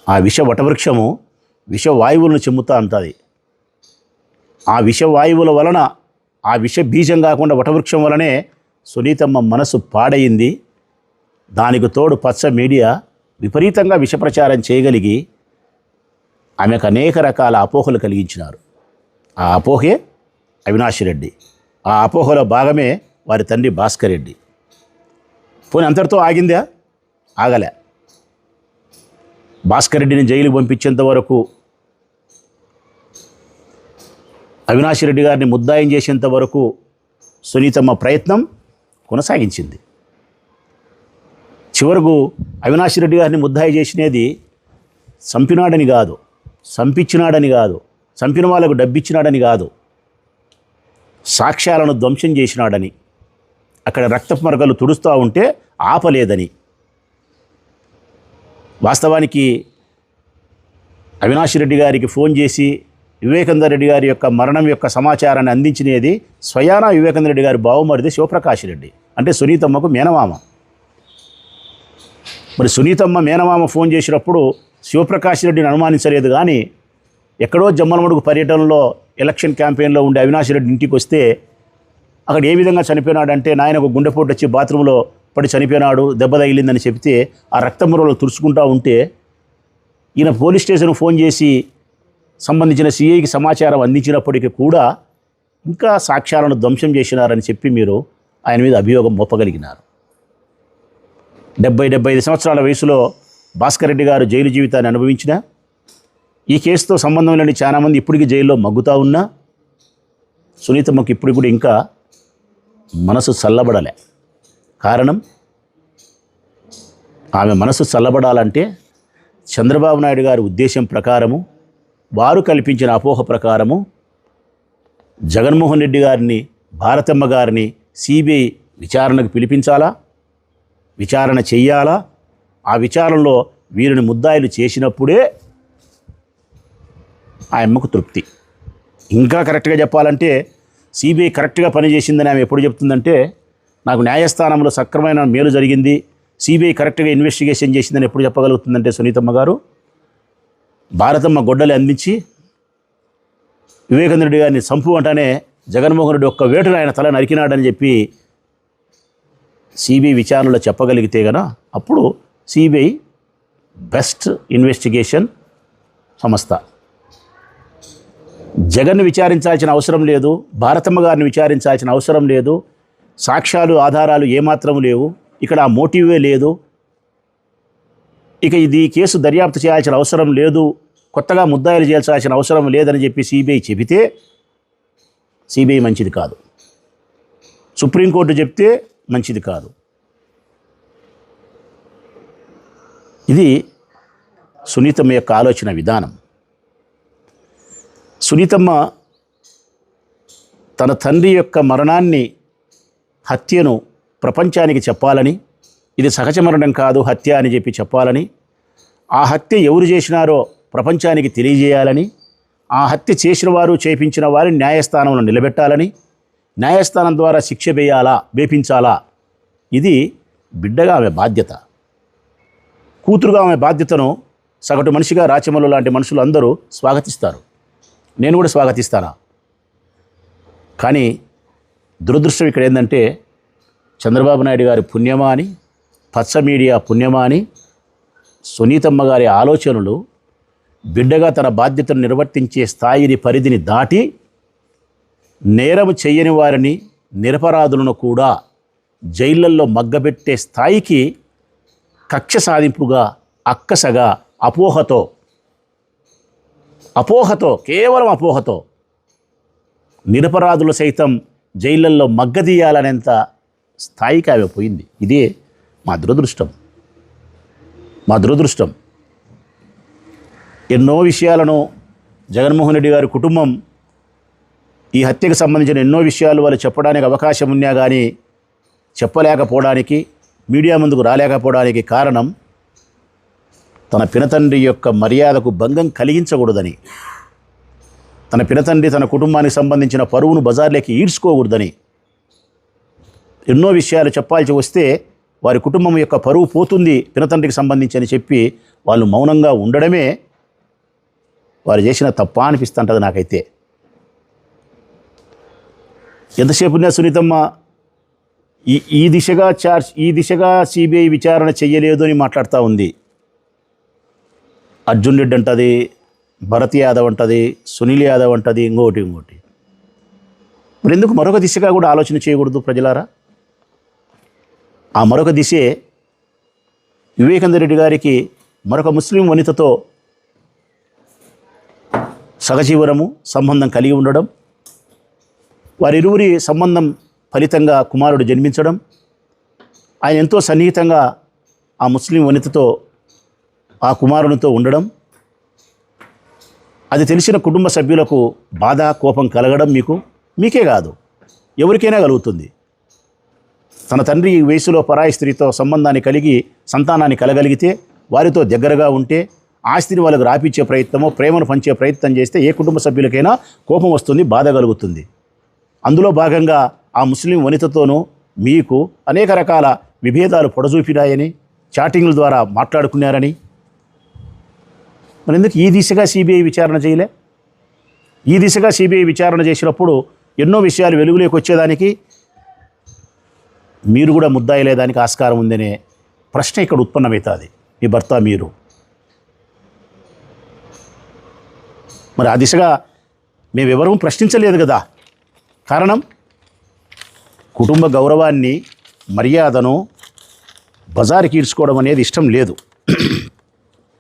ఆ విష వటవృక్షము విషవాయువులను చిమ్ముతూ ఉంటుంది. ఆ విషవాయువుల వలన ఆ విష బీజం కాకుండా వటవృక్షం వలనే సునీతమ్మ మనసు పాడయింది. దానికి తోడు పచ్చ మీడియా విపరీతంగా విషప్రచారం చేయగలిగి ఆమెకు అనేక రకాల అపోహలు కలిగించినారు. ఆ అపోహే అవినాష్ రెడ్డి. ఆ అపోహలో భాగమే వారి తండ్రి భాస్కర్ రెడ్డి. పోనీ అంతటితో ఆగిందా? ఆగలే. భాస్కర్ రెడ్డిని జైలుకు పంపించేంత వరకు, అవినాష్ రెడ్డి గారిని ముద్దాయం చేసేంత వరకు సునీతమ్మ ప్రయత్నం కొనసాగించింది. చివరకు అవినాష్ రెడ్డి గారిని ముద్దాయి చేసినది చంపినాడని కాదు, చంపించినాడని కాదు, చంపిన వాళ్ళకు డబ్బిచ్చినాడని కాదు, సాక్ష్యాలను ధ్వంసం చేసినాడని, అక్కడ రక్తపు మరకలు తుడుస్తూ ఉంటే ఆపలేదని. వాస్తవానికి అవినాష్ రెడ్డి గారికి ఫోన్ చేసి వివేకానంద రెడ్డి గారి యొక్క మరణం యొక్క సమాచారాన్ని అందించినది స్వయానా వివేకానంద రెడ్డి గారి బావమరిది శివప్రకాష్ రెడ్డి, అంటే సునీతమ్మకు మేనమామ. మరి సునీతమ్మ మేనమామ ఫోన్ చేసినప్పుడు శివప్రకాష్ రెడ్డిని అనుమానించలేదు. కానీ ఎక్కడో జమ్మలమడుగు పర్యటనలో ఎలక్షన్ క్యాంపెయిన్లో ఉండే అవినాష్ రెడ్డి ఇంటికి వస్తే అక్కడ ఏ విధంగా చనిపోయినాడంటే, నాయనకు గుండెపోటు వచ్చి బాత్రూంలో పడి చనిపోయినాడు, దెబ్బ తగిలిందని చెప్తే ఆ రక్తమురలు తుడుచుకుంటూ ఉంటే ఈయన పోలీస్ స్టేషన్కు ఫోన్ చేసి సంబంధించిన సిఐకి సమాచారం అందించినప్పటికీ కూడా ఇంకా సాక్ష్యాలను ధ్వంసం చేసినారని చెప్పి మీరు ఆయన మీద అభియోగం మోపగలిగినారు. 70-75 సంవత్సరాల వయసులో భాస్కర్ రెడ్డి గారు జైలు జీవితాన్ని అనుభవించిన ఈ కేసుతో సంబంధం లేని చాలామంది ఇప్పటికీ జైల్లో మగ్గుతూ ఉన్నా సునీతమ్మకి ఇప్పుడు కూడా ఇంకా మనసు చల్లబడలే. కారణం, ఆమె మనసు చల్లబడాలంటే చంద్రబాబు నాయుడు గారి ఉద్దేశం ప్రకారము, వారు కల్పించిన అపోహ ప్రకారము జగన్మోహన్ రెడ్డి గారిని, భారతమ్మ గారిని సిబిఐ విచారణకు పిలిపించాలా, విచారణ చెయ్యాలా. ఆ విచారణలో వీరిని ముద్దాయిలు చేసినప్పుడే ఆ అమ్మకు తృప్తి. ఇంకా కరెక్ట్గా చెప్పాలంటే సిబిఐ కరెక్ట్గా పనిచేసిందని ఆమె ఎప్పుడు చెప్తుందంటే, నాకు న్యాయస్థానంలో సక్రమైన మేలు జరిగింది, సిబిఐ కరెక్ట్గా ఇన్వెస్టిగేషన్ చేసిందని ఎప్పుడు చెప్పగలుగుతుందంటే సునీతమ్మ గారు భారతమ్మ గొడ్డలి అందించి వివేకానంద రెడ్డి గారిని చంపు అంటానే జగన్మోహన్ రెడ్డి ఒక్క వేటును ఆయన తల నరికినాడని చెప్పి సిబిఐ విచారణలో చెప్పగలిగితే గన అప్పుడు సిబిఐ బెస్ట్ ఇన్వెస్టిగేషన్ సంస్థ. జగన్ను విచారించాల్సిన అవసరం లేదు, భారతమ్మ గారిని విచారించాల్సిన అవసరం లేదు, సాక్ష్యాలు ఆధారాలు ఏమాత్రం లేవు, ఇక్కడ ఆ మోటివే లేదు, ఇక ఇది కేసు దర్యాప్తు చేయాల్సిన అవసరం లేదు, కొత్తగా ముద్దాయిలు చేయాల్సిన అవసరం లేదని చెప్పి సిబిఐ చెబితే సిబిఐ మంచిది కాదు, సుప్రీంకోర్టు చెప్తే మంచిది కాదు. ఇది సునీతమ్మ యొక్క ఆలోచన విధానం. సునీతమ్మ తన తండ్రి యొక్క మరణాన్ని, హత్యను ప్రపంచానికి చెప్పాలని, ఇది సహజ మరణం కాదు హత్య అని చెప్పి చెప్పాలని, ఆ హత్య ఎవరు చేసినారో ప్రపంచానికి తెలియజేయాలని, ఆ హత్య చేసిన వారు చేయించిన వారిని న్యాయస్థానంలో నిలబెట్టాలని, న్యాయస్థానం ద్వారా శిక్ష వేపించాలా. ఇది బిడ్డగా ఆమె బాధ్యత. కూతురుగా ఆమె బాధ్యతను సగటు మనిషిగా రాచమల్లు లాంటి మనుషులు అందరూ స్వాగతిస్తారు, నేను కూడా స్వాగతిస్తాను. కానీ దురదృష్టం ఇక్కడ ఏంటంటే, చంద్రబాబు నాయుడు గారి పుణ్యమా అని, పచ్చ మీడియా పుణ్యమా అని సునీతమ్మ గారి ఆలోచనలు బిడ్డగా తన బాధ్యతను నిర్వర్తించే స్థాయిని, పరిధిని దాటి నేరము చెయ్యని వారిని, నిరపరాధులను కూడా జైళ్ళల్లో మగ్గబెట్టే స్థాయికి కక్ష సాధింపుగా, అక్కసగా, అపోహతో కేవలం అపోహతో నిరపరాధులు సైతం జైళ్ళల్లో మగ్గదీయాలనేంత స్థాయికి ఆమె పోయింది. ఇదే మా దురదృష్టం. ఎన్నో విషయాలను జగన్మోహన్ రెడ్డి గారి కుటుంబం ఈ హత్యకు సంబంధించిన ఎన్నో విషయాలు వాళ్ళు చెప్పడానికి అవకాశం ఉన్నా కానీ చెప్పలేకపోవడానికి, మీడియా ముందుకు రాలేకపోవడానికి కారణం తన పినతండ్రి యొక్క మర్యాదకు భంగం కలిగించకూడదని, తన పినతండ్రి తన కుటుంబానికి సంబంధించిన పరువును బజార్లోకి ఈడ్చుకోకూడదని, ఎన్నో విషయాలు చెప్పాల్సి వస్తే వారి కుటుంబం యొక్క పరువు పోతుంది పినతండ్రికి సంబంధించి అని చెప్పి వాళ్ళు మౌనంగా ఉండడమే వారు చేసిన తప్ప అనిపిస్తుంటుంది నాకైతే. ఎంతసేపు ఉన్నా సునీతమ్మ ఈ దిశగా సిబిఐ విచారణ చెయ్యలేదు అని మాట్లాడుతూ ఉంది. అర్జున్ రెడ్డి అంటది, భరత్ యాదవ్ అంటది, సునీల్ యాదవ్ అంటది, ఇంకోటి. మరి ఎందుకు మరొక దిశగా కూడా ఆలోచన చేయకూడదు ప్రజలారా? ఆ మరొక దిశే వివేకానంద రెడ్డి గారికి మరొక ముస్లిం వనితతో సహజీవనము సంబంధం కలిగి ఉండడం, వారిరువురి సంబంధం ఫలితంగా కుమారుడు జన్మించడం, ఆయన ఎంతో సన్నిహితంగా ఆ ముస్లిం వనితతో ఆ కుమారునితో ఉండడం, అది తెలిసిన కుటుంబ సభ్యులకు బాధ కోపం కలగడం మీకే కాదు ఎవరికైనా కలుగుతుంది. తన తండ్రి ఈ వయసులో పరాయి స్త్రీతో సంబంధాన్ని కలిగి సంతానాన్ని కలగలిగితే వారితో దగ్గరగా ఉంటే ఆస్తిని వాళ్ళకు రాపిచ్చే ప్రయత్నమో ప్రేమను పంచే ప్రయత్నం చేస్తే ఏ కుటుంబ సభ్యులకైనా కోపం వస్తుంది, బాధ కలుగుతుంది. అందులో భాగంగా ఆ ముస్లిం వనితతోనూ మీకు అనేక రకాల విభేదాలు పొడజూపినాయని, చాటింగ్ల ద్వారా మాట్లాడుకున్నారని, మరి ఎందుకు ఈ దిశగా సిబిఐ విచారణ చేయలే? ఈ దిశగా సిబిఐ విచారణ చేసినప్పుడు ఎన్నో విషయాలు వెలుగులోకి వచ్చేదానికి మీరు కూడా ముద్దాయలేదానికి ఆస్కారం ఉందనే ప్రశ్న ఇక్కడ ఉత్పన్నమవుతుంది. మీ భర్త మీరు మరి ఆ దిశగా మేమెవరూ ప్రశ్నించలేదు కదా. కారణం కుటుంబ గౌరవాన్ని, మర్యాదను బజారుకి ఈడ్చుకోవడం అనేది ఇష్టం లేదు.